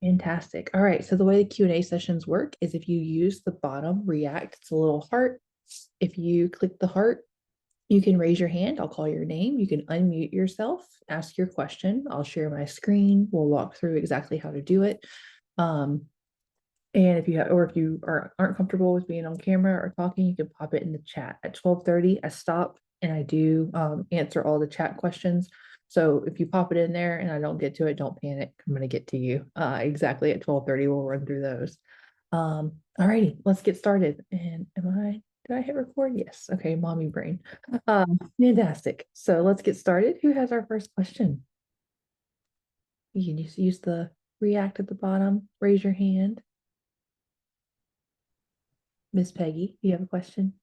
Fantastic. All right. So the way the Q&A sessions work is if you use the bottom react, it's a little heart. If you click the heart, you can raise your hand. I'll call your name. You can unmute yourself, ask your question. I'll share my screen. We'll walk through exactly how to do it. Um, and if you have, or if you aren't comfortable with being on camera or talking, you can pop it in the chat. At 12:30, I stop and I do answer all the chat questions. So if you pop it in there and I don't get to it, don't panic. I'm going to get to you exactly at 12:30. We'll run through those. All righty, let's get started. And did I hit record? Yes. Okay, mommy brain. Fantastic. So let's get started. Who has our first question? You can just use the react at the bottom, raise your hand. Miss Peggy, do you have a question?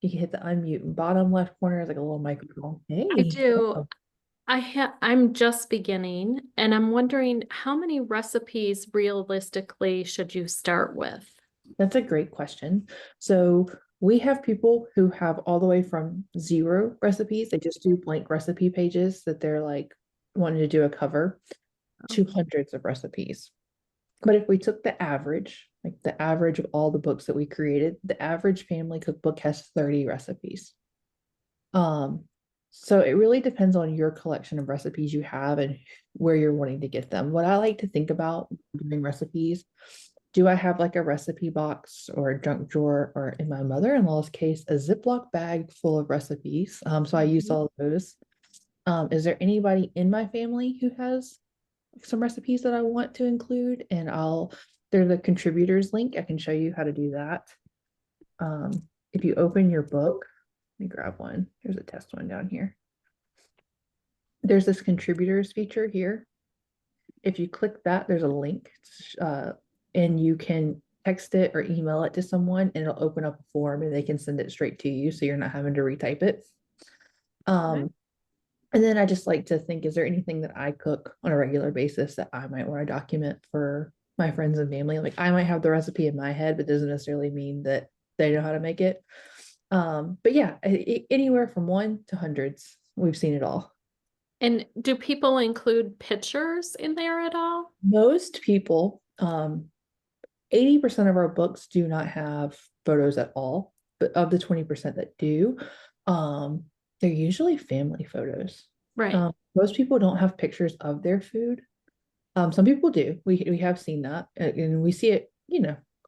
You can hit the unmute. Bottom left corner is like a little microphone. I Hey. do. Oh, I'm just beginning and I'm wondering how many recipes realistically should you start with? that's a great question. So we have people who have all the way from 0 recipes. They just do blank recipe pages that they're like wanting to do a cover to hundreds of recipes. But if we took the average, like the average of all the books that we created, the average family cookbook has 30 recipes. Um, so it really depends on your collection of recipes you have and where you're wanting to get them. What I like to think about doing recipes, do I have like a recipe box or a junk drawer, or in my mother-in-law's case, a Ziploc bag full of recipes? So I use Mhm. all of those. Is there anybody in my family who has some recipes that I want to include? And there's a contributors link. I can show you how to do that. If you open your book, let me grab one. Here's a test one down here. There's this contributors feature here. If you click that, there's a link, and you can text it or email it to someone, and it'll open up a form and they can send it straight to you, so you're not having to retype it. Okay. And then I just like to think, is there anything that I cook on a regular basis that I might want to document for my friends and family? Like I might have the recipe in my head, but doesn't necessarily mean that they know how to make it. But yeah, anywhere from one to hundreds, we've seen it all. And do people include pictures in there at all? Most people, 80% of our books do not have photos at all, but of the 20% that do, um, they're usually family photos. Right. Most people don't have pictures of their food. Some people do. We have seen that, and we see it,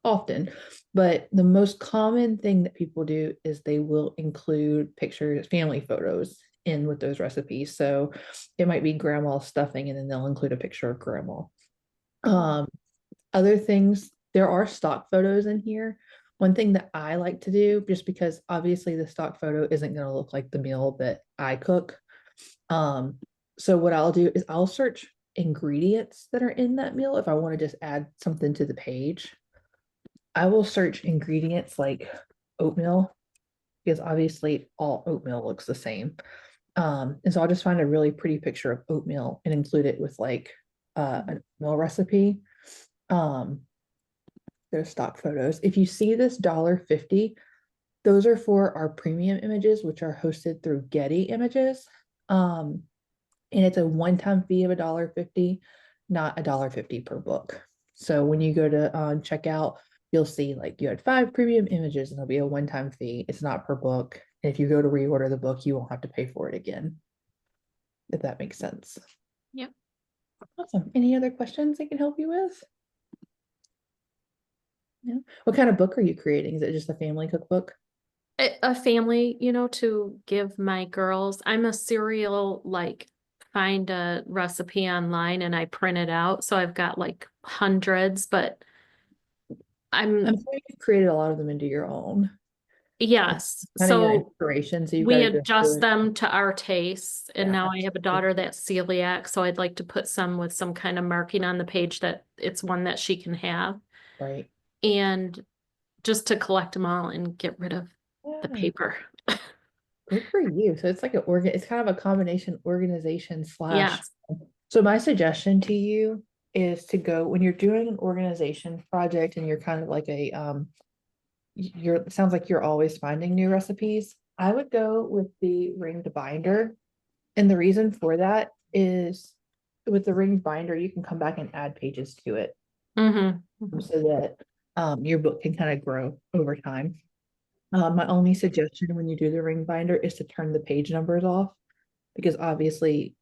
often. But the most common thing that people do is they will include pictures, family photos in with those recipes. So it might be grandma stuffing, and then they'll include a picture of grandma. Um, Other things, there are stock photos in here. One thing that I like to do, just because obviously the stock photo isn't going to look like the meal that I cook. Um, so what I'll do is I'll search ingredients that are in that meal if I want to just add something to the page. I will search ingredients like oatmeal, because obviously all oatmeal looks the same. And so I'll just find a really pretty picture of oatmeal and include it with like an oatmeal recipe. Um, there's stock photos. If you see this $1.50, those are for our premium images, which are hosted through Getty Images. Um, and it's a one-time fee of $1.50, not $1.50 per book. So when you go to checkout, you'll see like you had 5 premium images and it'll be a one-time fee. It's not per book. And if you go to reorder the book, you won't have to pay for it again, if that makes sense. Yep. Awesome. Any other questions I can help you with? Yeah. What kind of book are you creating? Is it just a family cookbook? A family, to give my girls. I'm a serial, like, find a recipe online and I print it out. So I've got like hundreds, but I'm I'm, sure you've created a lot of them into your own. It's yes. kind of your So inspiration. So you've got we to go through adjust it. them to our tastes. And Yeah, now I have a absolutely. daughter that's celiac, so I'd like to put some with some kind of marking on the page that it's one that she can have. Right. And just to collect them all and get rid of the Yeah. paper. Good for you. So it's like it's kind of a combination organization slash. Yes. So my suggestion to you is to go when you're doing an organization project and you're kind of like it sounds like you're always finding new recipes. I would go with the ringed binder. And the reason for that is with the ring binder, you can come back and add pages to it Mm-hmm. so that your book can kind of grow over time. My only suggestion when you do the ring binder is to turn the page numbers off because obviously,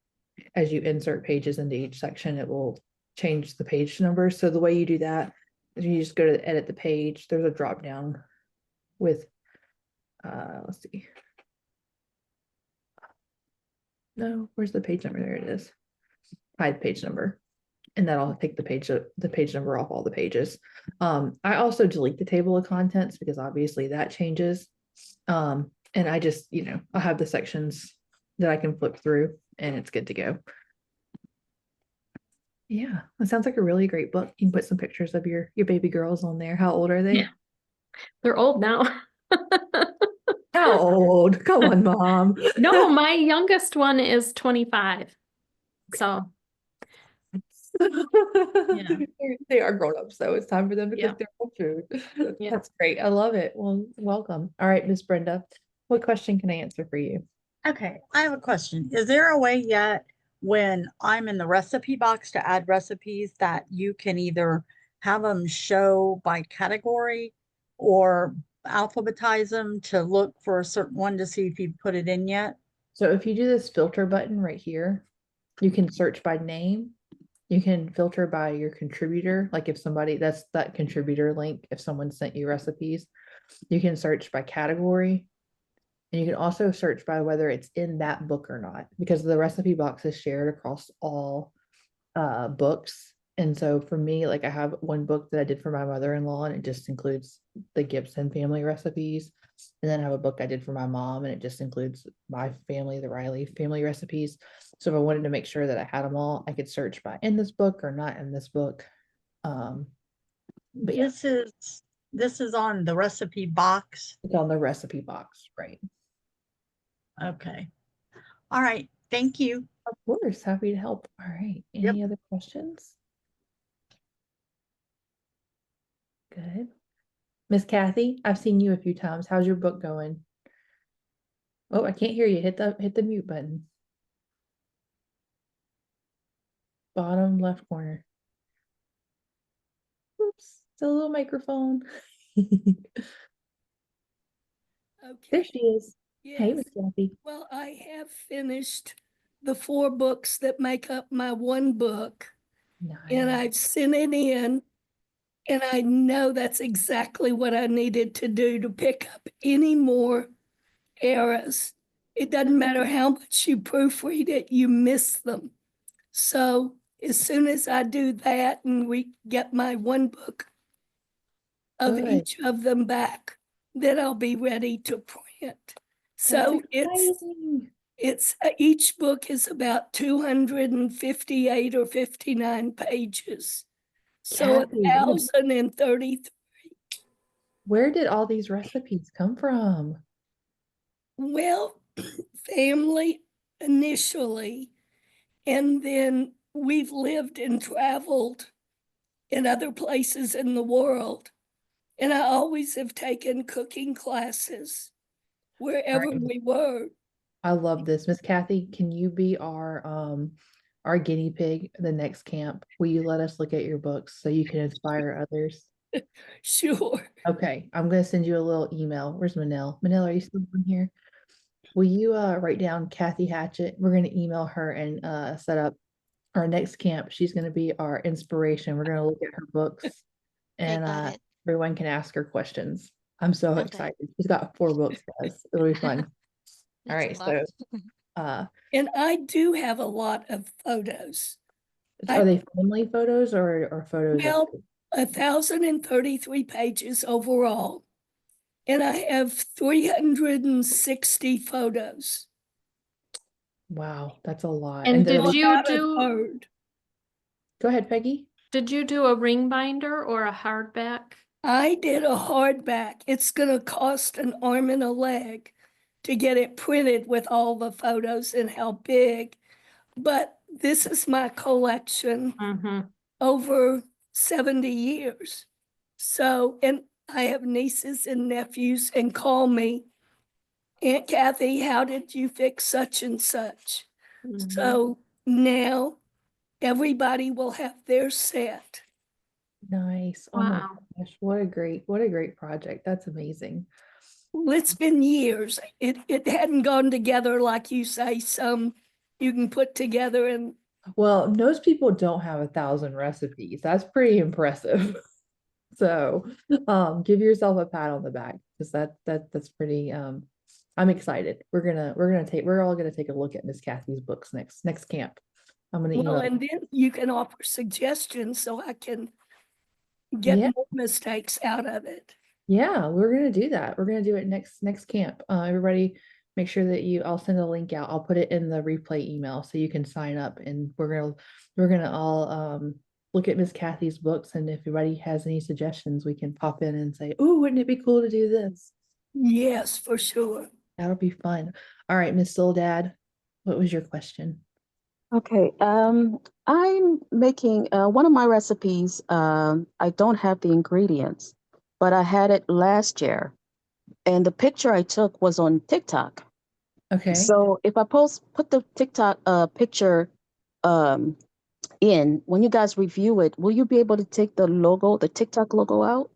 as you insert pages into each section, it will change the page numbers. So the way you do that is you just go to edit the page. There's a drop down with, let's see. No, where's the page number? There it is. Hide page number. And that'll take the page number off all the pages. I also delete the table of contents because obviously that changes. And I just, I'll have the sections that I can flip through and it's good to go. Yeah, it sounds like a really great book. You can put some pictures of your baby girls on there. How old are they? Yeah. They're old now. How old? Come on, mom. No, my youngest one is 25. So yeah. They are grown ups, so it's time for them to Yeah. cook their own food. Yeah. That's great. I love it. Well, welcome. All right, Miss Brenda, what question can I answer for you? Okay, I have a question. Is there a way yet when I'm in the recipe box to add recipes that you can either have them show by category or alphabetize them to look for a certain one to see if you put it in yet? So if you do this filter button right here, you can search by name. You can filter by your contributor. Like if somebody, that's that contributor link, if someone sent you recipes, you can search by category. And you can also search by whether it's in that book or not, because the recipe box is shared across all books. And so for me, like I have one book that I did for my mother-in-law, and it just includes the Gibson family recipes. And then I have a book I did for my mom, and it just includes my family, the Riley family recipes. So if I wanted to make sure that I had them all, I could search by in this book or not in this book. But yeah, This is on the recipe box. it's on the recipe box, right? Okay. All right. Thank you. Of course, happy to help. All right. Yep. Any other questions? Good. Miss Kathy, I've seen you a few times. How's your book going? Oh, I can't hear you. Hit the mute button. Bottom left corner. Oops, it's a little microphone. There Okay, she is. Hey, yes. Miss Kathy. Well, I have finished the 4 books that make up my one book, and Nice. I've sent it in, and I know that's exactly what I needed to do to pick up any more errors. It doesn't matter how much you proofread it, you miss them. So as soon as I do that and we get my one book of Good. each of them back, then I'll be ready to print. So exciting. it's each book is about 258 or 59 pages. So Kathy, 1,033. where did all these recipes come from? Well, family initially, and then we've lived and traveled in other places in the world. And I always have taken cooking classes wherever Right. we were. I love this. Miss Kathy, can you be our guinea pig the next camp? Will you let us look at your books so you can inspire others? Sure. Okay, I'm gonna send you a little email. Where's Manel? Manel, are you still in here? Will you write down Kathy Hatchett? We're gonna email her and set up our next camp. She's gonna be our inspiration. We're gonna look at her books Okay, and got it. everyone can ask her questions. I'm so Okay. excited. She's got 4 books, guys. It'll be fun. All That's a right, lot. so And I do have a lot of photos. are they family photos or photos of Well, 1,033 pages overall. And I have 360 photos. wow, that's a lot. And they're did you About a do third. go ahead, Peggy. did you do a ring binder or a hardback? I did a hardback. It's going to cost an arm and a leg to get it printed with all the photos and how big. But this is my collection Mm-hmm. over 70 years. So, and I have nieces and nephews and call me, Aunt Kathy, how did you fix such and such? Mm-hmm. So now everybody will have their set. Nice. Oh my Wow. gosh, what a great project. That's amazing. Well, it's been years. It hadn't gone together like you say, some you can put together and Well, most people don't have 1,000 recipes. That's pretty impressive. So, give yourself a pat on the back because that's pretty. I'm excited. We're all gonna take a look at Miss Kathy's books next camp. I'm gonna well, email. and then you can offer suggestions so I can get Yeah, more mistakes out of it. yeah, we're gonna do that. We're gonna do it next camp. Everybody, make sure that I'll send a link out. I'll put it in the replay email so you can sign up, and we're gonna all look at Miss Kathy's books, and if anybody has any suggestions, we can pop in and say, "Oh, wouldn't it be cool to do this?" Yes, for sure. That'll be fun. All right, Miss Soledad, what was your question? Okay, I'm making one of my recipes. I don't have the ingredients, but I had it last year, and the picture I took was on TikTok. Okay. So if I put the TikTok picture um, in, when you guys review it, will you be able to take the TikTok logo out?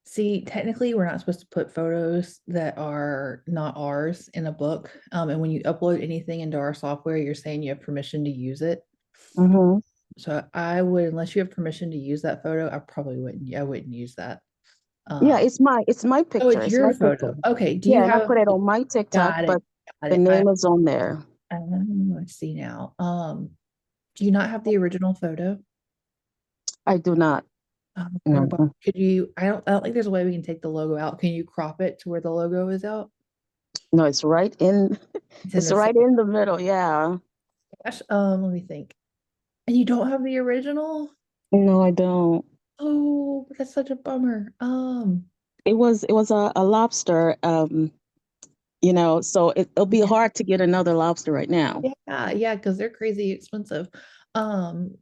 See, technically, we're not supposed to put photos that are not ours in a book. And when you upload anything into our software, you're saying you have permission to use it. Mm-hmm. So I would, unless you have permission to use that photo, I probably wouldn't. I wouldn't use that. Yeah, Um, it's my oh, picture. it's It's my your picture. photo. Okay. Do you Yeah, and I have? put it on my TikTok, Got it. but Got the it. name is on there. I see now. Do you not have the original photo? I do not. What No, about, could you? I don't think there's a way we can take the logo out. Can you crop it to where the logo is out? no, it's right in. It's in It's the right center. in the middle. Yeah. Gosh, let me think. And you don't have the original? No, I don't. Oh, that's such a bummer. It was a lobster. So it'll be Yeah, hard to get another lobster right now. yeah, because they're crazy expensive. Um,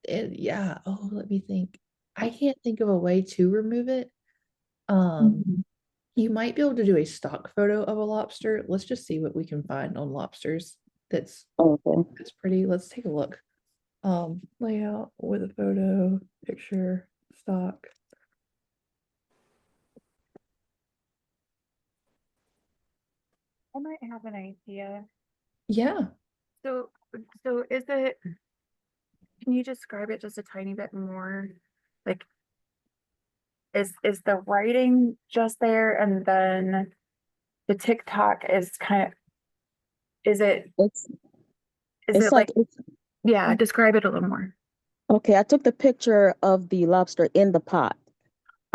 yeah. Oh, let me think. I can't think of a way to remove it. Um, Mhm. you might be able to do a stock photo of a lobster. Let's just see what we can find on lobsters. That's Okay. that's pretty. Let's take a look. Layout with a photo, picture, stock. I might have an idea. Yeah. So, so is it, can you describe it just a tiny bit more? Like, is the writing just there and then the TikTok is kind of, is it, It's is it's it like, like it's yeah, describe it a little more. okay. I took the picture of the lobster in the pot,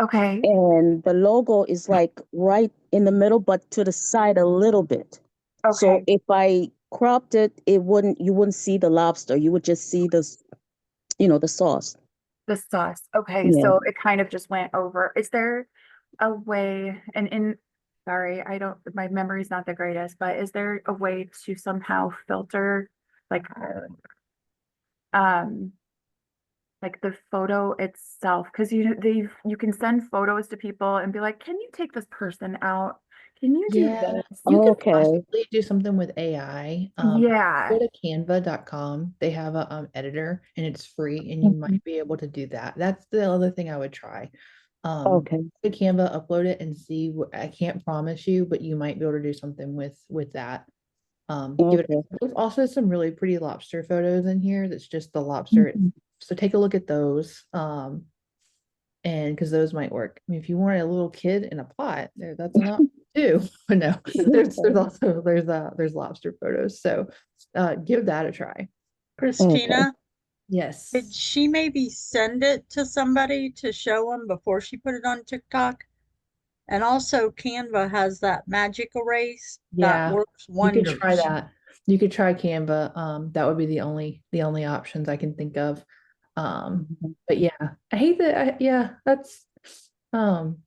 Okay, and the logo is like right in the middle, but to the side a little bit. So okay, if I cropped it, you wouldn't see the lobster. You would just see the sauce. the sauce. Okay, Yeah. so it kind of just went over. Is there a way, and sorry, I don't, my memory's not the greatest, but is there a way to somehow filter like um like the photo itself? Because you can send photos to people and be like, can you take this person out? Can you do Yeah, this? you could Okay. possibly do something with AI. Yeah, Go to canva.com. They have a editor and it's free and you Mhm. might be able to do that. That's the other thing I would try. Okay. To Canva, upload it and see I can't promise you, but you might be able to do something with that. Give it Okay. there's also some really pretty lobster photos in here that's just the lobster. Mhm. So take a look at those. And because those might work. I mean, if you want a little kid in a pot, that's an option too. But no, there's Okay. also there's lobster photos. So give that a try. Okay. Christina, did Yes. she maybe send it to somebody to show them before she put it on TikTok? And also Canva has that magic erase that Yeah, works you could try wonders. that. You could try Canva. That would be the only options I can think of. Mhm. But yeah, I hate that. Yeah, that's um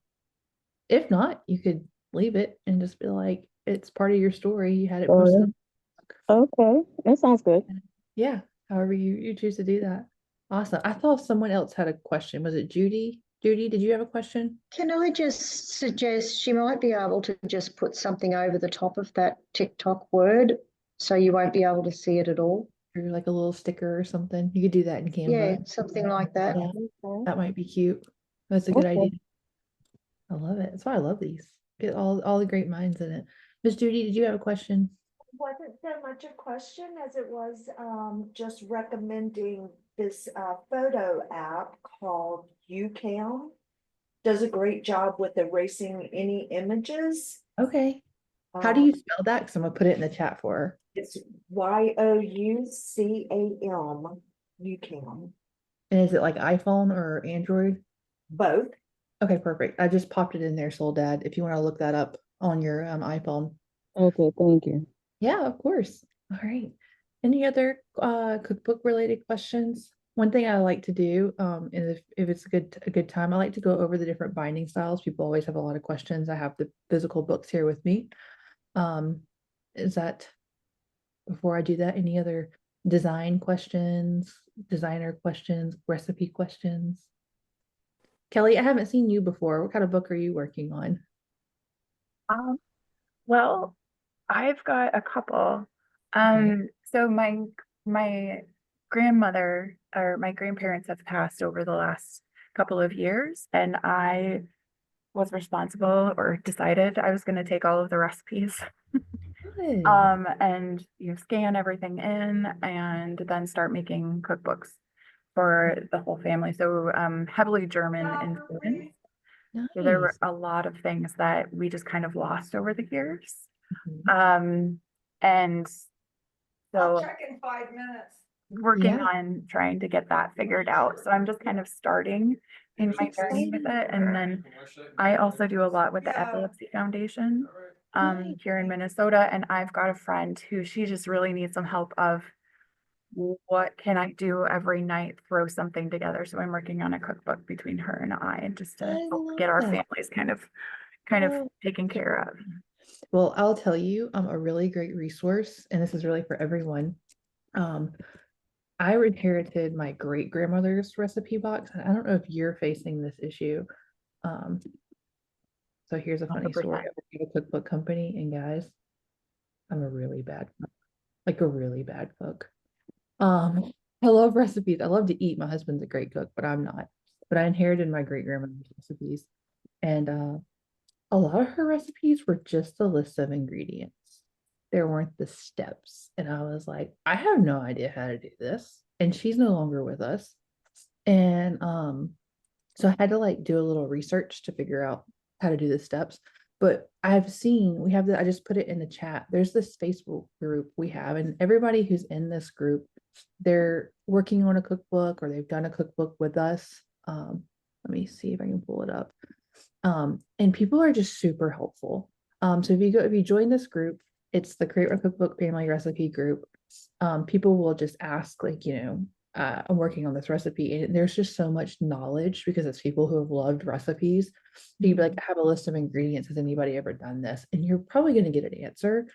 if not, you could leave it and just be like, it's part of your story. You had it posted Oh, on. okay. That sounds good. Yeah, however you choose to do that. Awesome. I thought someone else had a question. Was it Judy? Judy, did you have a question? Can I just suggest she might be able to just put something over the top of that TikTok word so you won't be able to see it at all? or like a little sticker or something. You could do that in Yeah, Canva. something like that. Yeah, Okay. that might be cute. That's a good Okay. idea. I love it. That's why I love these. Get all the great minds in it. Miss Judy, did you have a question? Wasn't so much a question as it was just recommending this photo app called UCam. Does a great job with erasing any images. Okay. How do Um, you spell that? Because I'm gonna put it in the chat for her. It's YOUCAM, UCam, And is it like iPhone or Android? both. Okay, perfect. I just popped it in there, Soul Dad. If you want to look that up on your iPhone. Okay, thank you. Yeah, of course. All right. Any other cookbook related questions? One thing I like to do, and if it's a good time, I like to go over the different binding styles. People always have a lot of questions. I have the physical books here with me. Is that before I do that, any other design questions, designer questions, recipe questions? Kelly, I haven't seen you before. What kind of book are you working on? Well, I've got a couple. Okay. So my grandmother or my grandparents have passed over the last couple of years, and I was responsible or decided I was going to take all of the recipes, Good. and scan everything in and then start making cookbooks for the whole family. So heavily German influence. So there were Nice. a lot of things that we just kind of lost over the years. Mhm. And so in 5 minutes. working Yeah. on trying to get that figured out. So I'm just kind of starting in my journey with Exciting. it. And then I also do a lot with the Yeah. Epilepsy Foundation Nice. here in Minnesota. And I've got a friend who she just really needs some help of what can I do every night, throw something together. So I'm working on a cookbook between her and I just to I help love get our that. families kind of Oh. taken care of. Well, I'll tell you, a really great resource, and this is really for everyone. Um, I inherited my great grandmother's recipe box, and I don't know if you're facing this issue. Um, so here's a funny story. 100%. I work at a cookbook company, and guys, I'm a really bad cook, like a really bad cook. I love recipes. I love to eat. My husband's a great cook, but I'm not. But I inherited my great grandmother's recipes, and a lot of her recipes were just a list of ingredients. There weren't the steps. And I was like, I have no idea how to do this. And she's no longer with us. And so I had to like do a little research to figure out how to do the steps. But I've seen we have I just put it in the chat. There's this Facebook group we have, and everybody who's in this group, they're working on a cookbook or they've done a cookbook with us. Let me see if I can pull it up. And people are just super helpful. So if you join this group, it's the Create a Cookbook Family Recipe group. People will just ask, like, I'm working on this recipe, and there's just so much knowledge because it's people who have loved recipes. You'd be like, I have a list of ingredients. Has anybody ever done this? And you're probably going to get an answer.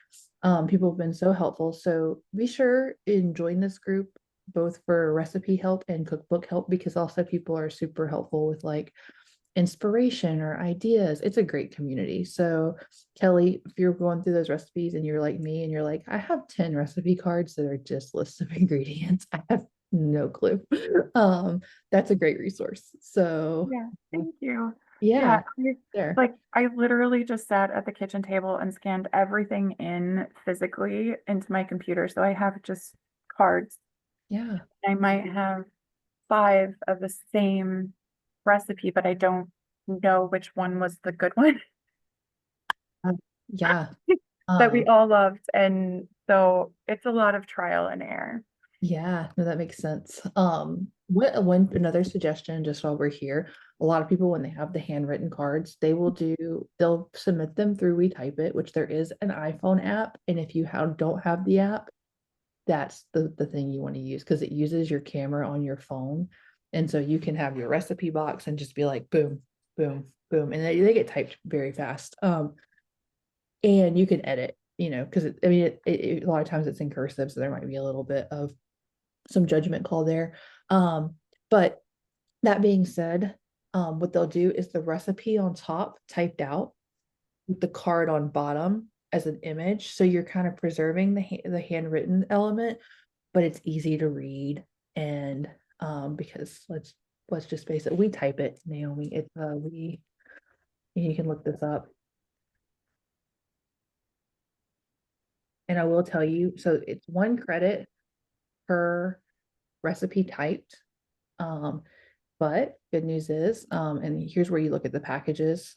People have been so helpful. So be sure and join this group, both for recipe help and cookbook help, because also people are super helpful with like inspiration or ideas. It's a great community. So Kelly, if you're going through those recipes and you're like me and you're like, I have 10 recipe cards that are just lists of ingredients, I have no clue. That's a great resource. So Yeah, thank you. yeah, Yeah, there. I literally just sat at the kitchen table and scanned everything in physically into my computer. So I have just cards. Yeah. I might have 5 of the same recipe, but I don't know which one was the good one Yeah. that we Um, all loved. And so it's a lot of trial and error. Yeah, no, that makes sense. What one another suggestion, just while we're here, a lot of people when they have the handwritten cards, they'll submit them through We Type It, which there is an iPhone app, and if you don't have the app, that's the thing you want to use because it uses your camera on your phone, and so you can have your recipe box and just be like boom, boom, boom, and they get typed very fast. And you can edit, because I mean, a lot of times it's in cursive, so there might be a little bit of some judgment call there. But that being said, what they'll do is the recipe on top typed out with the card on bottom as an image. So you're kind of preserving the handwritten element, but it's easy to read. And because let's just face it, we type it, Naomi. It's you can look this up. And I will tell you, so it's 1 credit per recipe typed. But good news is, and here's where you look at the packages.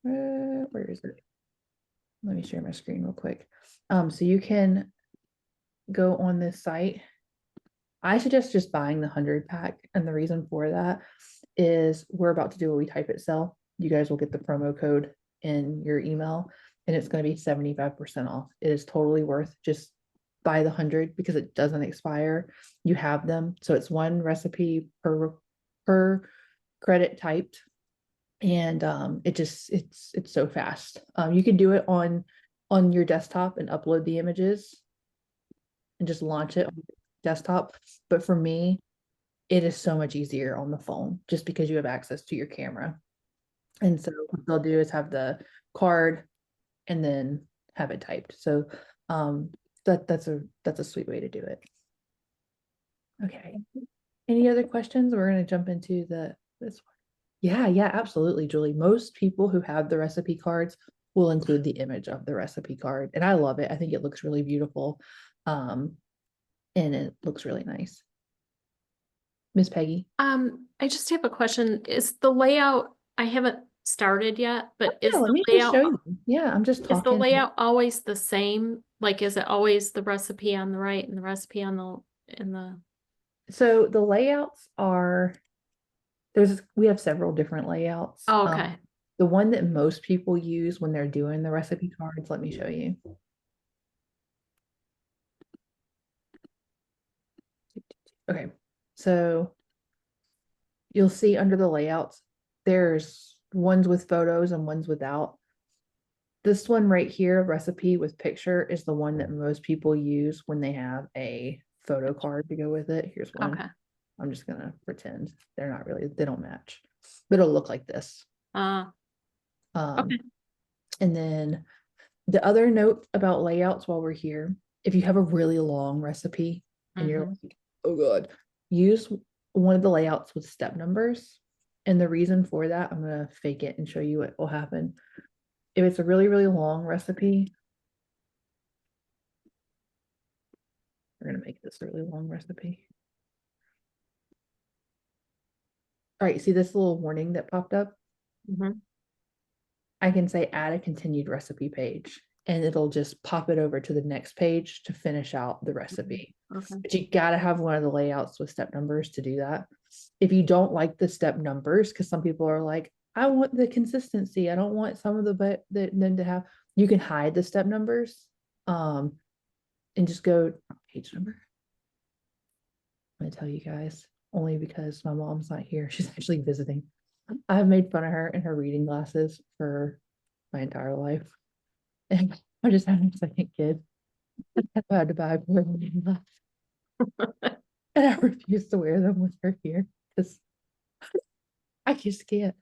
Where is it? Let me share my screen real quick. So you can go on this site. I suggest just buying the 100 pack. And the reason for that is we're about to do a We Type It sale. You guys will get the promo code in your email and it's going to be 75% off. It is totally worth just buy the 100 because it doesn't expire. You have them. So it's 1 recipe per credit typed. And it's so fast. You can do it on your desktop and upload the images and just launch it on your desktop. But for me, it is so much easier on the phone just because you have access to your camera. And so what they'll do is have the card and then have it typed. So that's a sweet way to do it. Okay. Any other questions? We're going to jump into this one. Yeah, absolutely, Julie. Most people who have the recipe cards will include the image of the recipe card. And I love it. I think it looks really beautiful. And it looks really nice. Miss Peggy. I just have a question. Is the layout, I haven't started yet, but is Let the me just show layout, you. Yeah, I'm just is the talking. layout always the same? Like, is it always the recipe on the right and the recipe on the So the layouts are, we have several different layouts. Oh, okay. The one that most people use when they're doing the recipe cards, let me show you. Okay, so you'll see under the layouts, there's ones with photos and ones without. This one right here, recipe with picture, is the one that most people use when they have a photo card to go with it. Here's one. Okay. I'm just gonna pretend they're not really, they don't match, but it'll look like this. Okay. And then the other note about layouts while we're here, if you have a really long recipe and you're like, oh God, use one of the layouts with step numbers. And the reason for that, I'm gonna fake it and show you what will happen. If it's a really, really long recipe, we're gonna make this a really long recipe. All right, see this little warning that popped up? I can say add a continued recipe page and it'll just pop it over to the next page to finish out the recipe. Okay. But you gotta have one of the layouts with step numbers to do that. If you don't like the step numbers, because some people are like, I want the consistency. I don't want some of them to have, you can hide the step numbers and just go page number. I'm gonna tell you guys, only because my mom's not here. She's actually visiting. I've made fun of her in her reading glasses for my entire life. And I just had a second kid. I had to buy her reading glasses. And I refuse to wear them with her here because I just can't.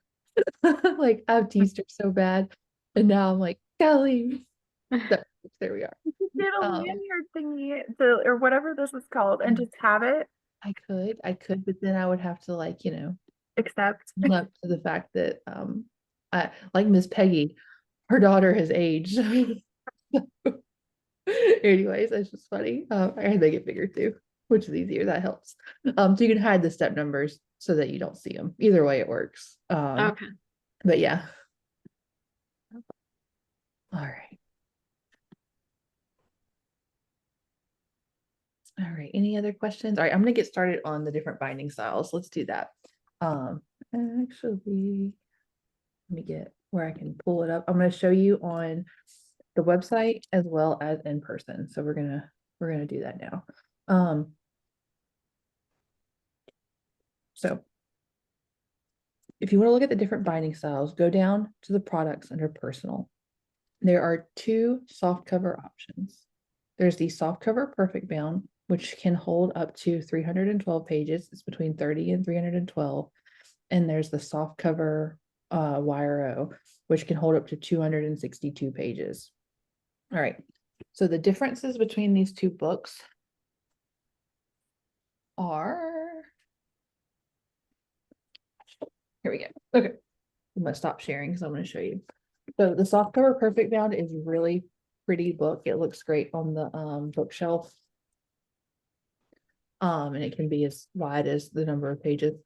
Like I've teased her so bad. And now I'm like, golly. So, there we are. Get a lanyard thingy or whatever this is called and just have it. I could, but then I would have to like, Accept. own up to the fact that I like Miss Peggy, her daughter has aged. Anyways, it's just funny. I had to make it bigger too, which is easier. That helps. So you can hide the step numbers so that you don't see them. Either way, it works. Okay. But yeah. All right. All right. Any other questions? All right. I'm going to get started on the different binding styles. Let's do that. Actually, let me get where I can pull it up. I'm going to show you on the website as well as in person. So we're gonna do that now. So if you want to look at the different binding styles, go down to the products under personal. There are 2 soft cover options. There's the soft cover perfect bound, which can hold up to 312 pages. It's between 30 and 312. And there's the soft cover YRO, which can hold up to 262 pages. All right. So the differences between these 2 books are, here we go. Okay, I'm gonna stop sharing because I'm gonna show you. So the softcover Perfect Bound is a really pretty book. It looks great on the bookshelf. And it can be as wide as the number of pages.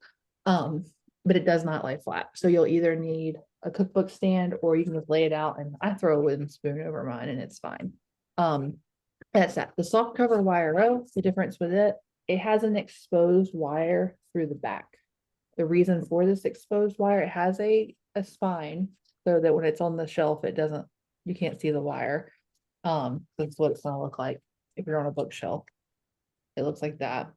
But it does not lay flat. So you'll either need a cookbook stand or you can just lay it out, and I throw a wooden spoon over mine and it's fine. That's that. The softcover YRO, the difference with it, it has an exposed wire through the back. The reason for this exposed wire, it has a spine so that when it's on the shelf, it doesn't, you can't see the wire. That's what it's gonna look like if you're on a bookshelf. It looks like that.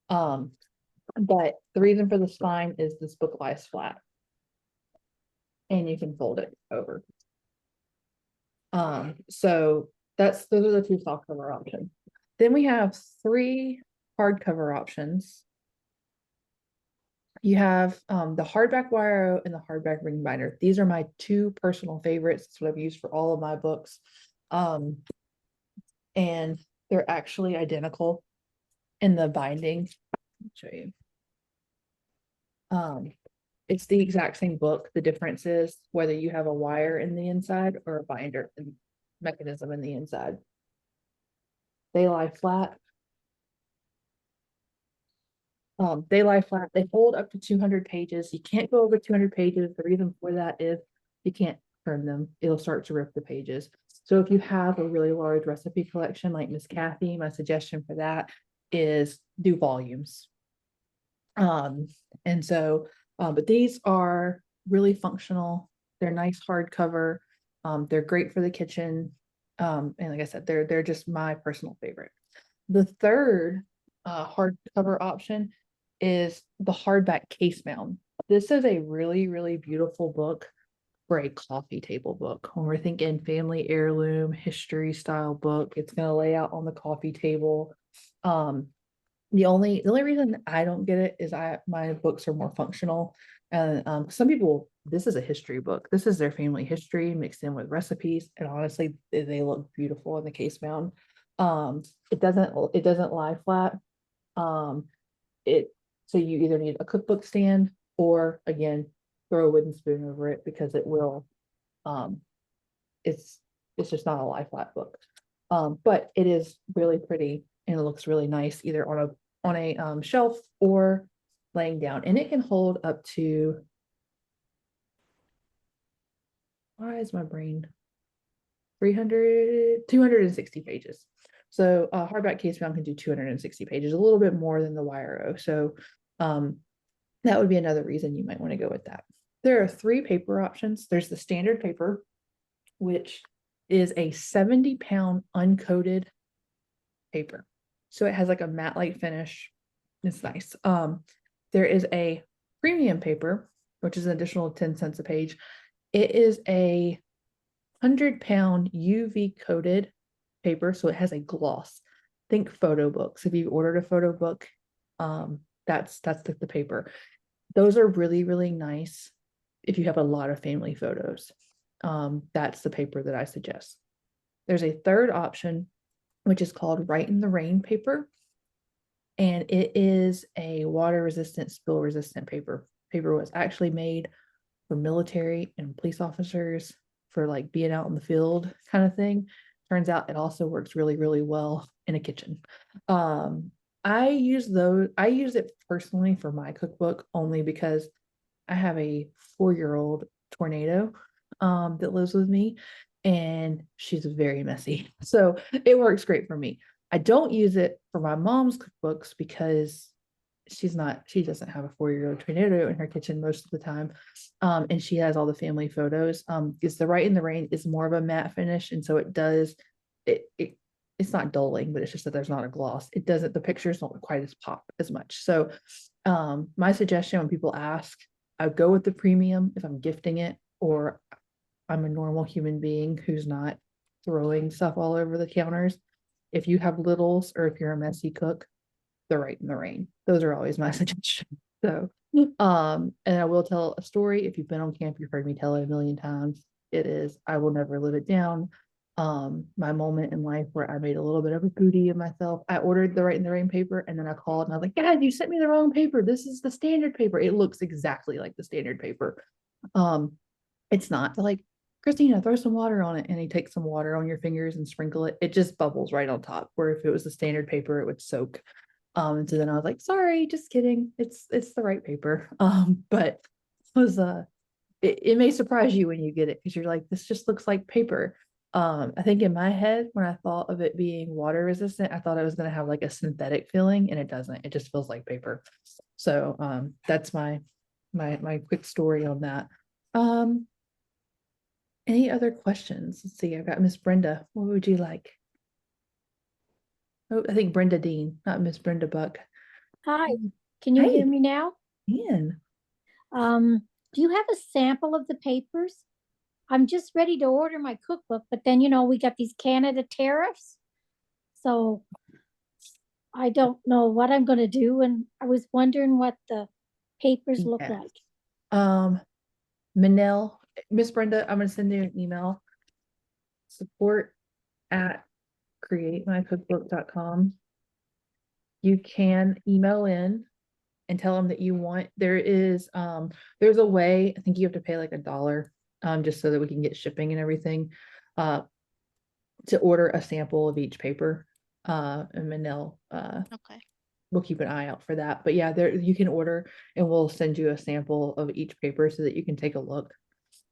But the reason for the spine is this book lies flat. And you can fold it over. So those are the two softcover options. Then we have 3 hardcover options. You have the hardback YRO and the hardback ring binder. These are my 2 personal favorites. That's what I've used for all of my books. And they're actually identical in the binding. I'll show you. It's the exact same book. The difference is whether you have a wire in the inside or a binder mechanism in the inside. They lie flat. They lie flat. They hold up to 200 pages. You can't go over 200 pages. The reason for that is you can't turn them. It'll start to rip the pages. So if you have a really large recipe collection like Miss Kathy, my suggestion for that is do volumes. And so, but these are really functional. They're nice hardcover. They're great for the kitchen. And like I said, they're just my personal favorite. The third hardcover option is the hardback case bound. This is a really, really beautiful book for a coffee table book. When we're thinking family heirloom, history style book, it's going to lay out on the coffee table. The only reason I don't get it is my books are more functional. And some people, this is a history book. This is their family history mixed in with recipes. And honestly, they look beautiful in the case bound. It doesn't lie flat. So you either need a cookbook stand or again, throw a wooden spoon over it because it will, it's just not a lie flat book. But it is really pretty and it looks really nice either on a shelf or laying down, and it can hold up to, why is my brain 260 pages. So hardback case bound can do 260 pages, a little bit more than the YRO. So that would be another reason you might want to go with that. There are 3 paper options. There's the standard paper, which is a 70-pound uncoated paper. So it has like a matte-like finish. It's nice. There is a premium paper, which is an additional 10 cents a page. It is a 100-pound UV coated paper, so it has a gloss. Think photo books. If you ordered a photo book, that's the paper. Those are really, really nice if you have a lot of family photos. That's the paper that I suggest. There's a third option, which is called Write in the Rain paper. And it is a water resistant, spill resistant paper. Paper was actually made for military and police officers for like being out in the field kind of thing. Turns out it also works really, really well in a kitchen. I use it personally for my cookbook only because I have a 4-year-old tornado that lives with me and she's very messy. So it works great for me. I don't use it for my mom's cookbooks because she doesn't have a 4-year-old tornado in her kitchen most of the time. And she has all the family photos. It's the Write in the Rain is more of a matte finish. And so it's not dulling, but it's just that there's not a gloss. The pictures don't quite as pop as much. So my suggestion when people ask, I go with the premium if I'm gifting it, or I'm a normal human being who's not throwing stuff all over the counters. If you have littles or if you're a messy cook, the Write in the Rain. Those are always my suggestions. So, and I will tell a story. If you've been on camp, you've heard me tell it a million times. It is, I will never live it down. my moment in life where I made a little bit of a booty of myself. I ordered the Write in the Rain paper and then I called and I was like, "Guys, you sent me the wrong paper. This is the standard paper. It looks exactly like the standard paper." It's not. They're like, "Christina, throw some water on it." And you take some water on your fingers and sprinkle it. It just bubbles right on top. Where if it was the standard paper, it would soak. And so then I was like, "Sorry, just kidding. It's the right paper." But it was it may surprise you when you get it because you're like, this just looks like paper. I think in my head, when I thought of it being water resistant, I thought it was going to have like a synthetic feeling, and it doesn't. It just feels like paper. So that's my quick story on that. Um, any other questions? Let's see. I've got Miss Brenda. What would you like? Oh, I think Brenda Dean, not Miss Brenda Buck. Hi, can you Hey, hear me now? Ian. Do you have a sample of the papers? I'm just ready to order my cookbook, but then, we got these Canada tariffs. So I don't know what I'm going to do. And I was wondering what the papers look Yes. like. Manel, Miss Brenda, I'm going to send you an email. Support at createmycookbook.com. You can email in and tell them that you want, there's a way, I think you have to pay like $1, just so that we can get shipping and everything, to order a sample of each paper. And Manel, Okay. we'll keep an eye out for that. But yeah, there you can order and we'll send you a sample of each paper so that you can take a look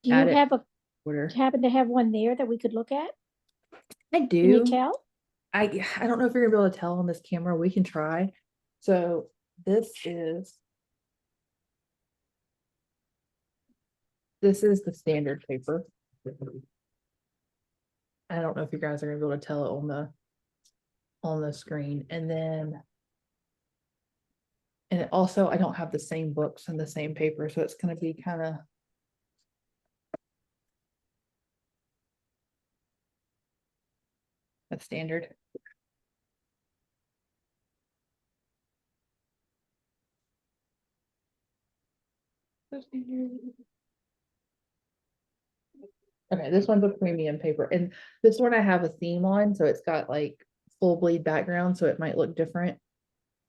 Do you at it. happen to have one there that we could look at? I Can you do. tell? I don't know if you're gonna be able to tell on this camera. We can try. So this is the standard paper. I don't know if you guys are gonna be able to tell it on the screen. And then it also, I don't have the same books and the same paper, so it's gonna be kind of a standard. Okay, this one's a premium paper, and this one I have a theme on, so it's got like full bleed background, so it might look different.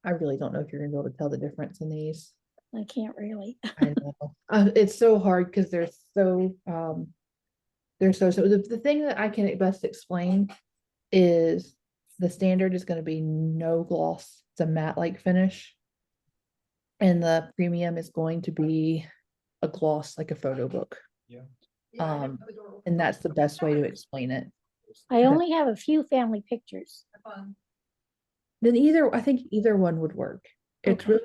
I really don't know if you're gonna be able to tell the difference in these. I can't really. I know. It's so hard because they're so the thing that I can best explain is the standard is going to be no gloss. It's a matte like finish. And the premium is going to be a gloss like a photo book. Yeah. And that's the best way to explain it. I only have a few family pictures. Then I think either one would work. It's Okay.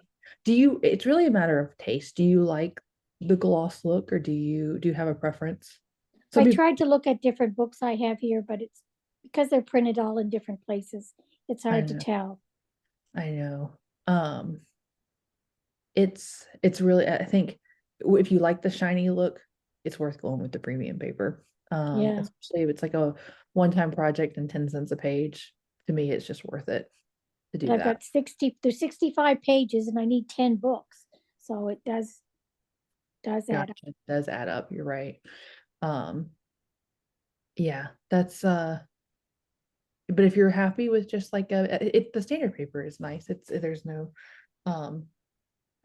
really, it's really a matter of taste. Do you like the gloss look or do you have a preference? I tried to look at different books I have here, but it's because they're printed all in different places. It's hard to know. tell. I know. It's really, I think if you like the shiny look, it's worth going with the premium paper. Yeah. Especially if it's like a one-time project and 10 cents a page. To me, it's just worth it to do But I've that. got there's 65 pages and I need 10 books. So it does add up. Gotcha. It does add up. You're right. Yeah, that's but if you're happy with just like the standard paper is nice. There's no I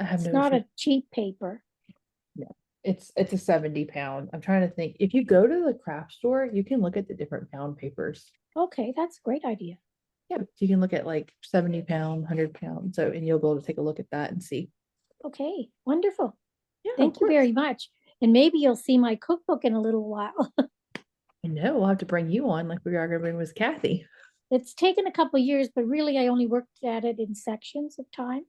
have It's no not issue. a cheap paper. It's a 70-pound. I'm trying to think. If you go to the craft store, you can look at the different pound papers. Okay, that's a great idea. Yeah, you can look at like 70-pound, 100-pound. So, and you'll be able to take a look at that and see. Okay, wonderful. Yeah, Thank you very much. And maybe you'll see my cookbook in a little while. I know we'll have to bring you on like we are going to bring with Kathy. It's taken a couple years, but really I only worked at it in sections of time.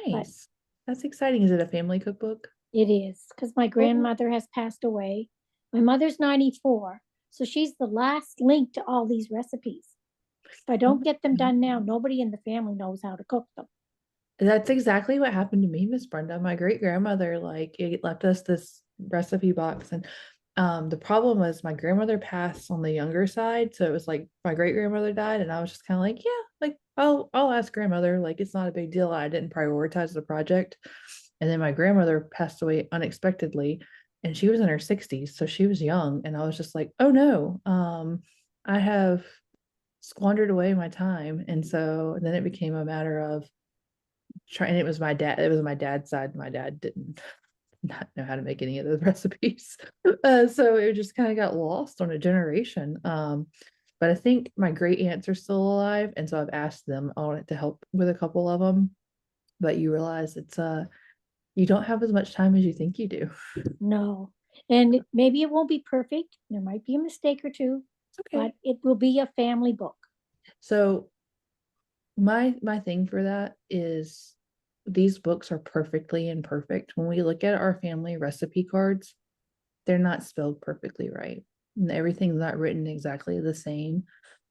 Nice. That's exciting. Is it a family cookbook? It is, because my grandmother has passed away. My mother's 94, so she's the last link to all these recipes. If I don't get them done now, nobody in the family knows how to cook them. That's exactly what happened to me, Miss Brenda. My great grandmother, like, it left us this recipe box, and the problem was my grandmother passed on the younger side, so it was like my great grandmother died, and I was just kind of like, yeah, like I'll ask grandmother, like it's not a big deal. I didn't prioritize the project, and then my grandmother passed away unexpectedly, and she was in her 60s, so she was young, and I was just like, oh no, I have squandered away my time. And so then it became a matter of trying, it was my dad's side. My dad didn't not know how to make any of those recipes. So it just kind of got lost on a generation. But I think my great aunts are still alive. And so I've asked them on it to help with a couple of them. But you realize it's you don't have as much time as you think you do. No. And maybe it won't be perfect. There might be a mistake or two, It's okay. but it will be a family book. So my thing for that is these books are perfectly imperfect. When we look at our family recipe cards, they're not spelled perfectly right. And everything's not written exactly the same.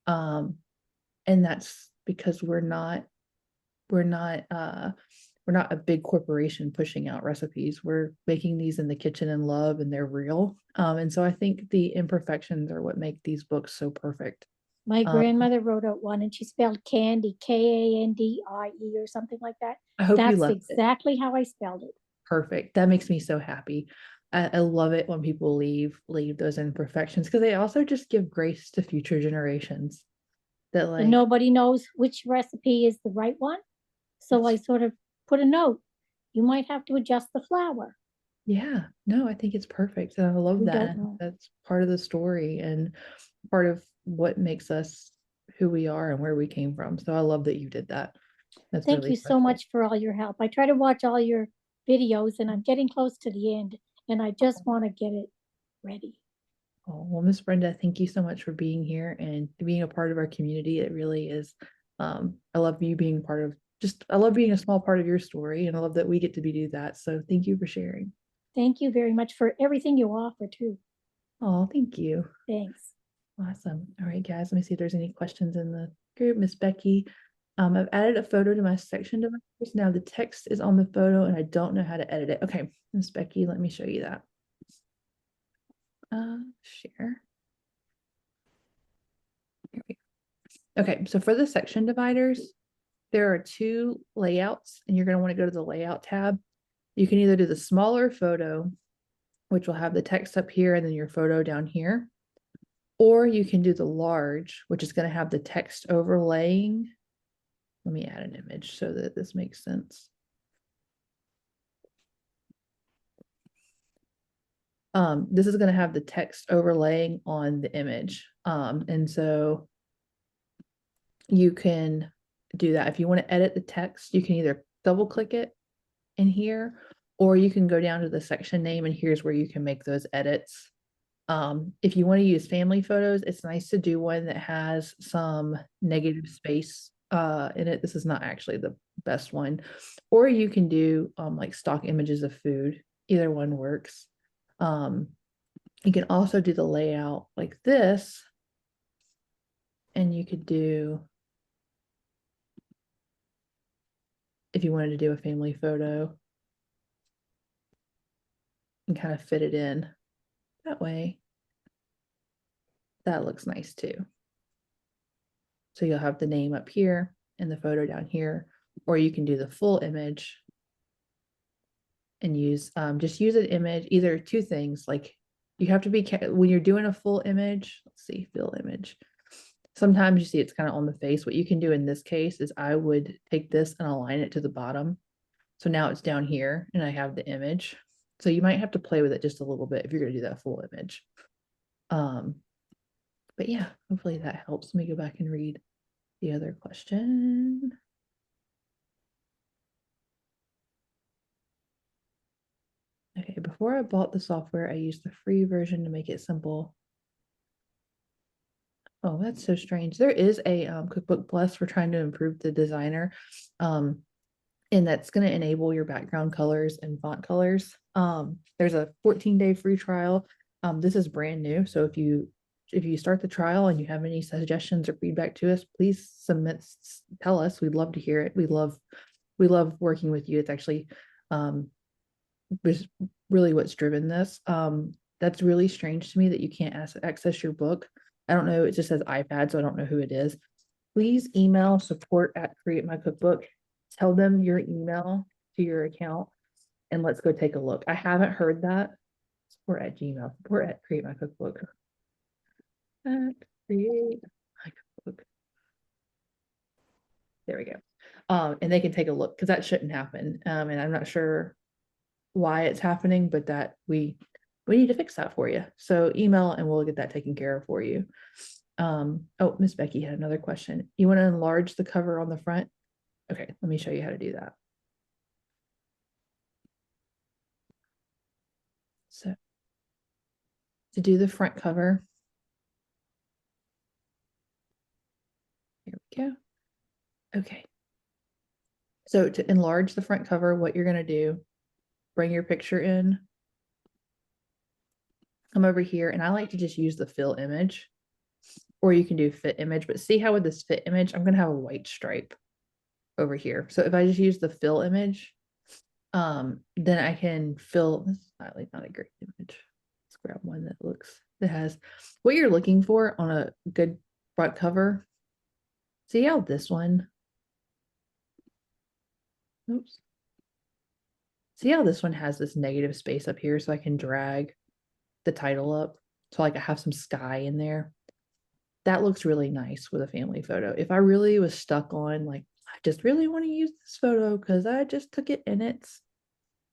And that's because we're not we're not a big corporation pushing out recipes. We're making these in the kitchen in love and they're real. And so I think the imperfections are what make these books so perfect. My grandmother wrote out one and she spelled candy, Kandie or something like that. I hope you That's loved it. exactly how I spelled it. Perfect. That makes me so happy. I love it when people leave those imperfections because they also just give grace to future generations. That And like nobody knows which recipe is the right one. So I sort of put a note. You might have to adjust the flour. yeah, no, I think it's perfect. And I love We that. don't know. That's part of the story and part of what makes us who we are and where we came from. So I love that you did that. That's Thank really you so special. much for all your help. I try to watch all your videos and I'm getting close to the end and I just want to get it ready. Oh, well, Miss Brenda, thank you so much for being here and being a part of our community. It really is. I love you being part of I love being a small part of your story and I love that we get to do that. So thank you for sharing. Thank you very much for everything you offer too. Oh, thank you. Thanks. Awesome. All right, guys, let me see if there's any questions in the group. Miss Becky, I've added a photo to my section device. Now the text is on the photo and I don't know how to edit it. Okay, Miss Becky, let me show you that. Share. Here we go. Okay, so for the section dividers, there are two layouts and you're going to want to go to the layout tab. You can either do the smaller photo, which will have the text up here and then your photo down here, or you can do the large, which is going to have the text overlaying. Let me add an image so that this makes sense. This is going to have the text overlaying on the image. And so you can do that. If you want to edit the text, you can either double click it in here, or you can go down to the section name and here's where you can make those edits. If you want to use family photos, it's nice to do one that has some negative space in it. This is not actually the best one. Or you can do like stock images of food. Either one works. You can also do the layout like this. And you could do, if you wanted to do a family photo, and kind of fit it in that way. That looks nice too. So you'll have the name up here and the photo down here, or you can do the full image and use, just use an image, either two things, like you have to be, when you're doing a full image, let's see, fill image. Sometimes you see it's kind of on the face. What you can do in this case is I would take this and align it to the bottom. So now it's down here and I have the image. So you might have to play with it just a little bit if you're going to do that full image. But yeah, hopefully that helps. Let me go back and read the other question. Okay, before I bought the software, I used the free version to make it simple. Oh, that's so strange. There is a Cookbook Plus. We're trying to improve the designer. And that's going to enable your background colors and font colors. There's a 14-day free trial. This is brand new. So if you start the trial and you have any suggestions or feedback to us, please tell us. We'd love to hear it. We love working with you. It's actually was really what's driven this. That's really strange to me that you can't access your book. I don't know. It just says iPad, so I don't know who it is. Please email support@Create My Cookbook. Tell them your email to your account and let's go take a look. I haven't heard that. Support@Gmail, support@Create My Cookbook. Create my cookbook. There we go. And they can take a look because that shouldn't happen. And I'm not sure why it's happening, but that we need to fix that for you. So email and we'll get that taken care of for you. Oh, Miss Becky had another question. You want to enlarge the cover on the front? Okay, let me show you how to do that. So to do the front cover, here we go. Okay. So to enlarge the front cover, what you're going to do, bring your picture in, come over here, and I like to just use the fill image, or you can do fit image, but see how with this fit image, I'm going to have a white stripe over here. So if I just use the fill image, then I can fill, this is not a great image. Let's grab one that has what you're looking for on a good front cover. See how this one, oops. See how this one has this negative space up here, so I can drag the title up. So like I have some sky in there. That looks really nice with a family photo. If I really was stuck on like, I just really want to use this photo because I just took it and it's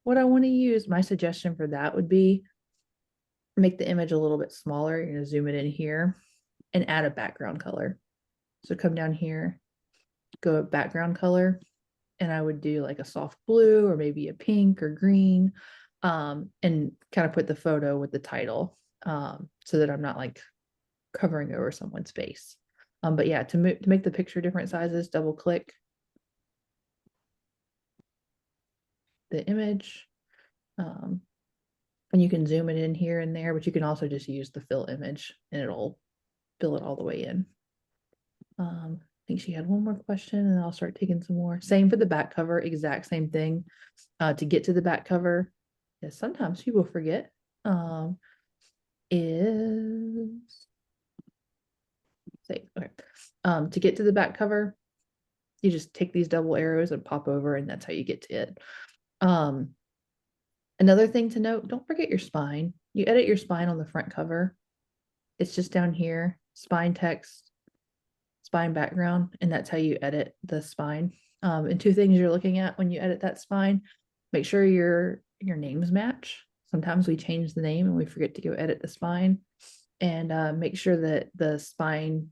what I want to use, my suggestion for that would be make the image a little bit smaller. You're going to zoom it in here and add a background color. So come down here, go background color, and I would do like a soft blue or maybe a pink or green, and kind of put the photo with the title, so that I'm not like covering over someone's face. But yeah, to make the picture different sizes, double click the image, and you can zoom it in here and there, but you can also just use the fill image and it'll fill it all the way in. I think she had one more question and I'll start taking some more. Same for the back cover, exact same thing. To get to the back cover, yes, sometimes people forget, is say, okay. To get to the back cover, you just take these double arrows and pop over, and that's how you get to it. Another thing to note, don't forget your spine. You edit your spine on the front cover. It's just down here, spine text, spine background, and that's how you edit the spine. And two things you're looking at when you edit that spine, make sure your names match. Sometimes we change the name and we forget to go edit the spine. And make sure that the spine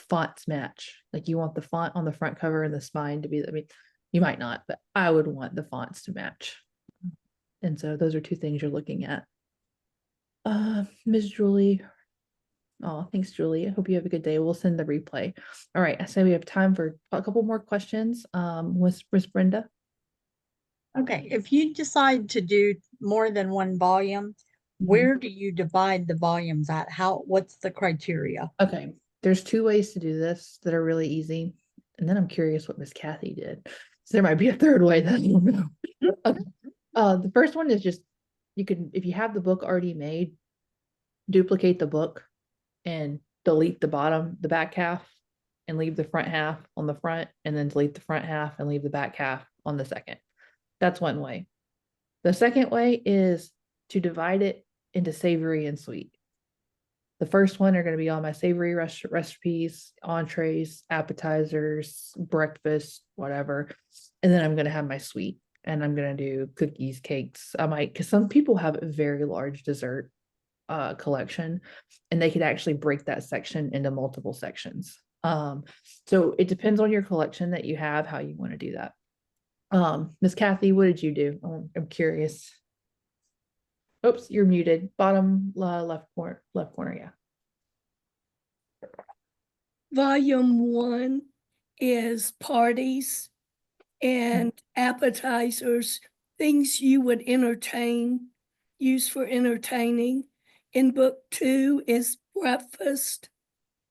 fonts match. Like you want the font on the front cover and the spine to be, I mean, you might not, but I would want the fonts to match. And so those are two things you're looking at. Ms. Julie. Oh, thanks, Julie. I hope you have a good day. We'll send the replay. All right. I say we have time for a couple more questions. With Brenda. Okay, if you decide to do more than one volume, where do you divide the volumes at? What's the criteria? Okay, there's two ways to do this that are really easy. And then I'm curious what Miss Kathy did. So there might be a third way that I don't know. Okay. The first one is just, you can, if you have the book already made, duplicate the book and delete the back half and leave the front half on the front, and then delete the front half and leave the back half on the second. That's one way. The second way is to divide it into savory and sweet. The first one are going to be all my savory recipes, entrees, appetizers, breakfast, whatever. And then I'm going to have my sweet, and I'm going to do cookies, cakes. I might, because some people have a very large dessert collection, and they could actually break that section into multiple sections. So it depends on your collection that you have, how you want to do that. Miss Kathy, what did you do? I'm curious. Oops, you're muted. Bottom left corner, yeah. Volume 1 is parties and appetizers, things you would use for entertaining. In book 2 is breakfast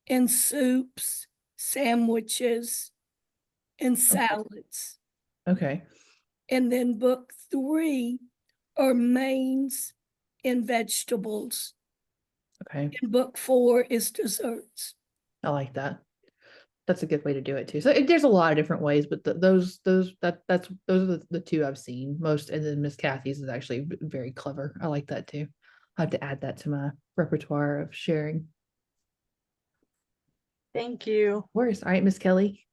and soups, sandwiches, and salads. Okay. And then book 3 are mains and vegetables. Okay. And book 4 is desserts. I like that. That's a good way to do it too. So there's a lot of different ways, but those are the two I've seen most. And then Miss Kathy's is actually very clever. I like that too. I have to add that to my repertoire of sharing. Thank you. Of course. All right, Miss Kelly.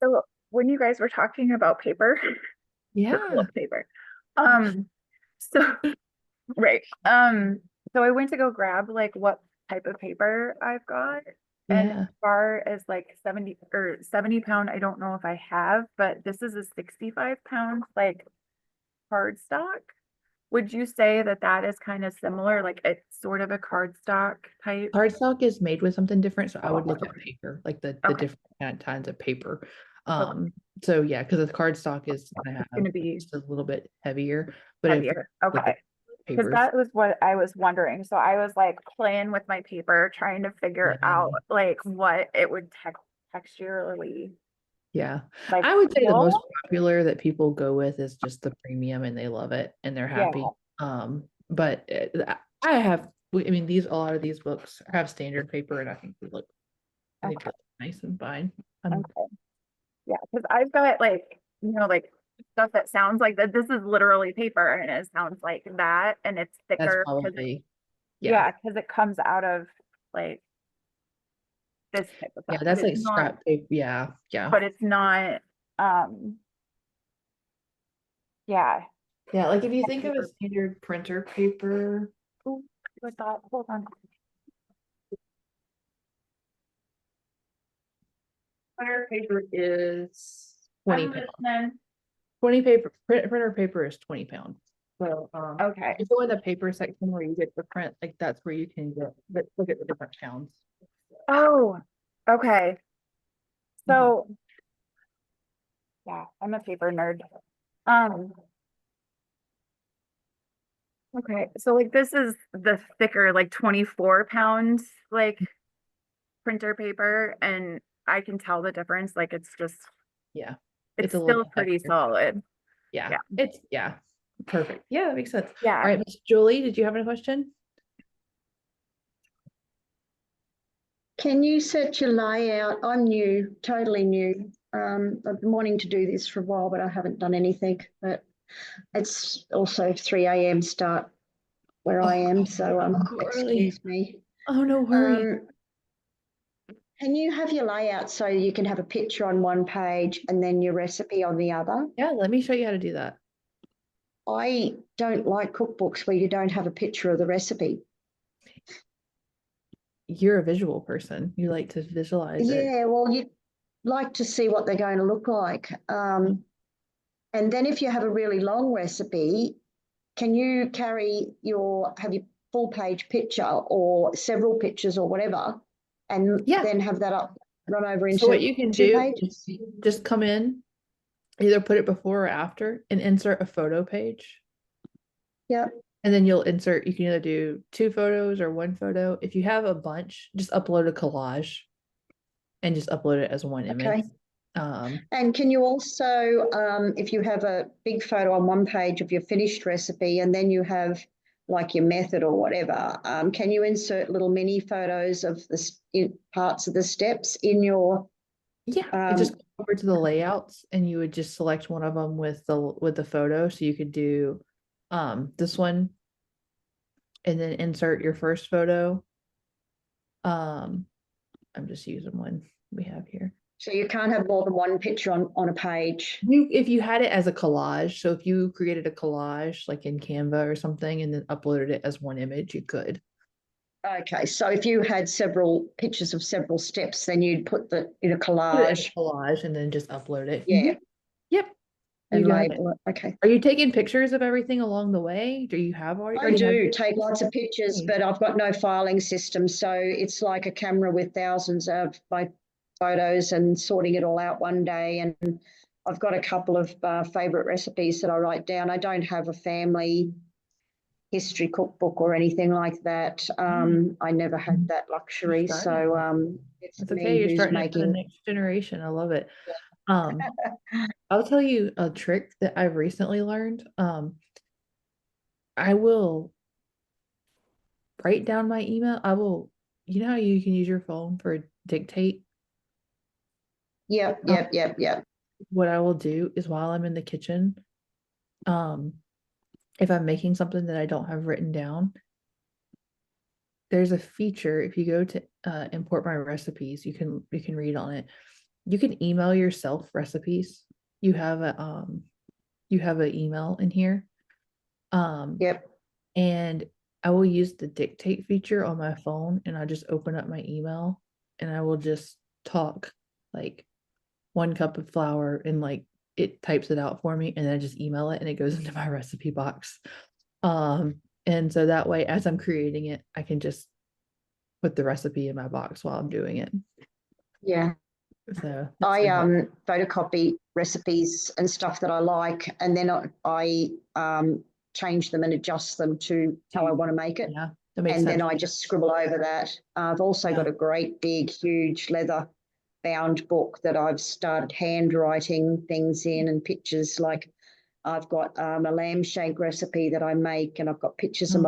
So when you guys were talking about paper, Yeah. paper, so right, so I went to go grab like what type of paper I've got, and as Yeah. far as like 70 pound, I don't know if I have, but this is a 65 pound like cardstock. Would you say that that is kind of similar, like it's sort of a cardstock type? Cardstock is made with something different, so I would look at paper, like the Okay. different kinds of paper. So yeah, because the cardstock is gonna have Gonna be just a little bit heavier, but if heavier. you look Okay. at Because papers, that was what I was wondering. So I was like playing with my paper, trying to figure out like what it would texturally yeah, like. I would say the most feel. popular that people go with is just the premium, and they love it and they're happy. But I have, I mean, a lot of these books have standard paper, and I think they look nice and fine. Okay. Yeah, because I've got like, like stuff that sounds like that. This is literally paper and it sounds like that, and it's That's thicker. probably, Yeah, because it comes out of like this type of yeah, stuff. that's like scrap paper. Yeah, yeah. But it's not, yeah. Yeah, like if you think of a standard printer paper, Ooh, I thought, hold on. printer paper is 20 I'm pounds. listening. 20 paper printer paper is 20 pounds. So Okay. if you go in the paper section where you get the print, like that's where you can get, but look at the different pounds. Oh, okay. So, yeah, I'm a paper nerd. Okay, so like this is the thicker, like 24 pounds, like printer paper, and I can tell the difference. Like it's just, Yeah, it's a little still pretty heavier. solid. Yeah, it's perfect. Yeah, that makes sense. Yeah. All right, Miss Julie, did you have any question? Can you set your layout? I'm new, totally new. I've been wanting to do this for a while, but I haven't done anything. But it's also 3 a.m. start where I am, so excuse me. Oh, no worries. Can you have your layout so you can have a picture on one page and then your recipe on the other? Yeah, let me show you how to do that. I don't like cookbooks where you don't have a picture of the recipe. You're a visual person. You like to visualize it. Yeah, well, you'd like to see what they're going to look like. And then if you have a really long recipe, can you have your full page picture or several pictures or whatever, and then have that up, run over into So what you can 2 do pages? is just come in, either put it before or after, and insert a photo page. Yeah. And then you can either do 2 photos or 1 photo. If you have a bunch, just upload a collage and just upload it as one image. And can you also, if you have a big photo on one page of your finished recipe and then you have like your method or whatever, can you insert little mini photos of the parts of the steps in your? Yeah, just go over to the layouts and you would just select one of them with the photo. So you could do this one and then insert your first photo. I'm just using one we have here. So you can't have more than one picture on a page. If you had it as a collage, so if you created a collage like in Canva or something and then uploaded it as one image, you could. Okay, so if you had several pictures of several steps, then you'd put in a Put it as a collage. collage and then just upload it. Yeah. Yep. And You got it. label it. Okay. Are you taking pictures of everything along the way? Do you have already? I do take lots of pictures, but I've got no filing system. So it's like a camera with thousands of my photos and sorting it all out one day. And I've got a couple of favorite recipes that I write down. I don't have a family history cookbook or anything like that. I never had that luxury. So it's That's me okay. You're who's starting it for the making. next generation. I love it. I'll tell you a trick that I've recently learned. I will write down my email. You know how you can use your phone for dictate? Yep. What I will do is while I'm in the kitchen, if I'm making something that I don't have written down, there's a feature. If you go to import my recipes. You can read on it. You can email yourself recipes. You have an email in here. Yep. And I will use the dictate feature on my phone, and I just open up my email and I will just talk like 1 cup of flour, and like it types it out for me, and then I just email it and it goes into my recipe box. And so that way, as I'm creating it, I can just put the recipe in my box while I'm doing it. Yeah. So I photocopy recipes and stuff that I like, and then I change them and adjust them to how I want to make it. Yeah, that makes And sense. then I just scribble over that. I've also got a great big, huge leather bound book that I've started handwriting things in and pictures. Like I've got a lamb shank recipe that I make, and I've got pictures of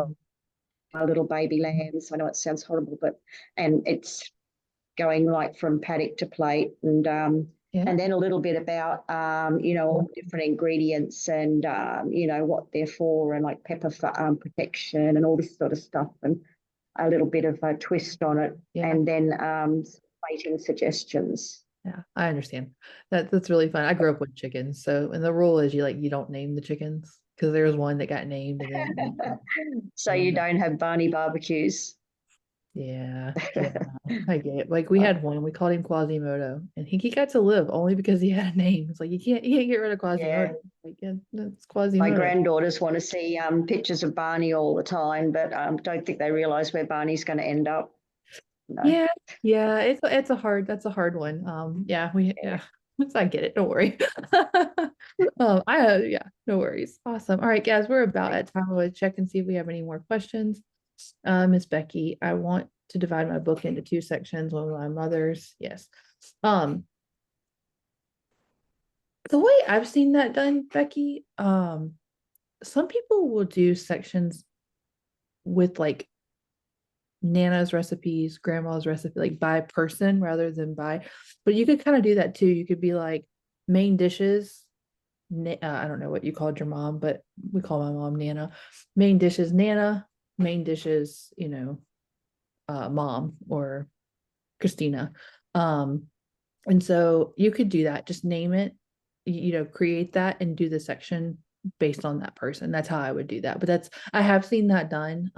my little baby lambs. I know it sounds horrible, and it's going like from paddock to plate, and then a little bit about all different ingredients and what they're for, and like pepper for protection and all this sort of stuff, and a little bit of a twist on it, and then plating suggestions. Yeah, I understand. That's really fun. I grew up with chickens, so and the rule is you don't name the chickens, because there was one that got named and then so you don't have Barney barbecues. Yeah, I get it. Like we had one, we called him Quasimodo, and he got to live only because he had a name. It's like you can't get rid of Quasimodo. Like that's Quasimodo. My granddaughters want to see pictures of Barney all the time, but don't think they realize where Barney's going to end up. No. Yeah, that's a hard one. I get it. Don't worry. No worries. Awesome. All right, guys, we're about at time. I'll check and see if we have any more questions. Miss Becky, I want to divide my book into 2 sections. One of my mother's. Yes. The way I've seen that done, Becky, some people will do sections with like Nana's recipes, grandma's recipe, like by person rather than by, but you could kind of do that too. You could be like main dishes. I don't know what you called your mom, but we call my mom Nana. Main dishes, Nana. Main dishes, mom or Christina. And so you could do that. Just name it, create that and do the section based on that person. That's how I would do that. But I have seen that done.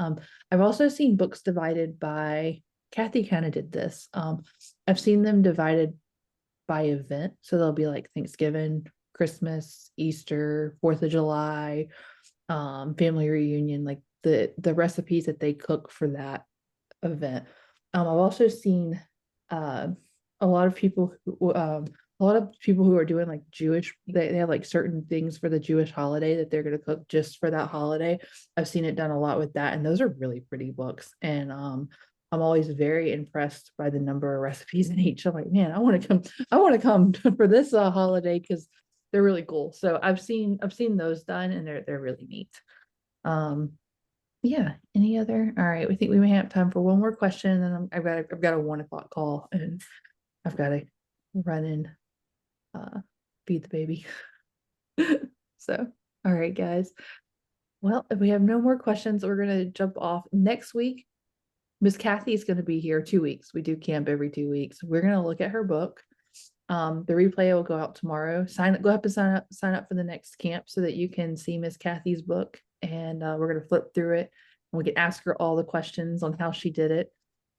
I've also seen books divided by, Kathy kind of did this. I've seen them divided by event. So they'll be like Thanksgiving, Christmas, Easter, 4th of July, family reunion, like the recipes that they cook for that event. I've also seen a lot of people who are doing like Jewish, they have like certain things for the Jewish holiday that they're going to cook just for that holiday. I've seen it done a lot with that, and those are really pretty books. And I'm always very impressed by the number of recipes in each. I'm like, man, I want to come for this holiday because they're really cool. So I've seen those done, and they're really neat. Yeah, any other? All right, we think we may have time for one more question, and then I've got a 1 o'clock call, and I've got to run and feed the baby. So, all right, guys. Well, if we have no more questions, we're gonna jump off. Next week, Miss Kathy is going to be here 2 weeks. We do camp every 2 weeks. We're going to look at her book. The replay will go out tomorrow. Go up and sign up for the next camp so that you can see Miss Kathy's book. And we're going to flip through it, and we can ask her all the questions on how she did it.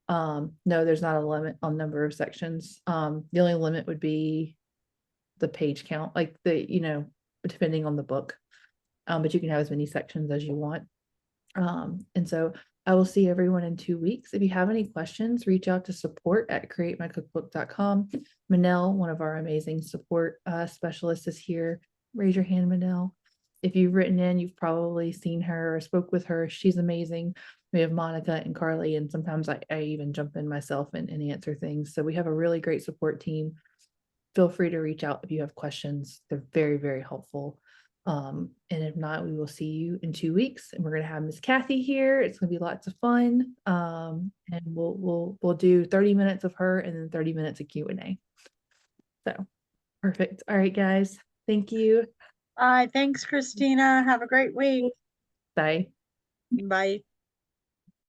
No, there's not a limit on number of sections. The only limit would be the page count, like depending on the book. But you can have as many sections as you want. And so I will see everyone in 2 weeks. If you have any questions, reach out to support@createmycookbook.com. Manel, one of our amazing support specialists, is here. Raise your hand, Manel. If you've written in, you've probably seen her or spoke with her. She's amazing. We have Monica and Carly, and sometimes I even jump in myself and answer things. So we have a really great support team. Feel free to reach out if you have questions. They're very, very helpful. And if not, we will see you in 2 weeks, and we're going to have Miss Kathy here. It's going to be lots of fun. And we'll do 30 minutes of her and then 30 minutes of Q&A. So perfect. All right, guys. Thank you. Thanks, Christina. Have a great week. Bye. Bye.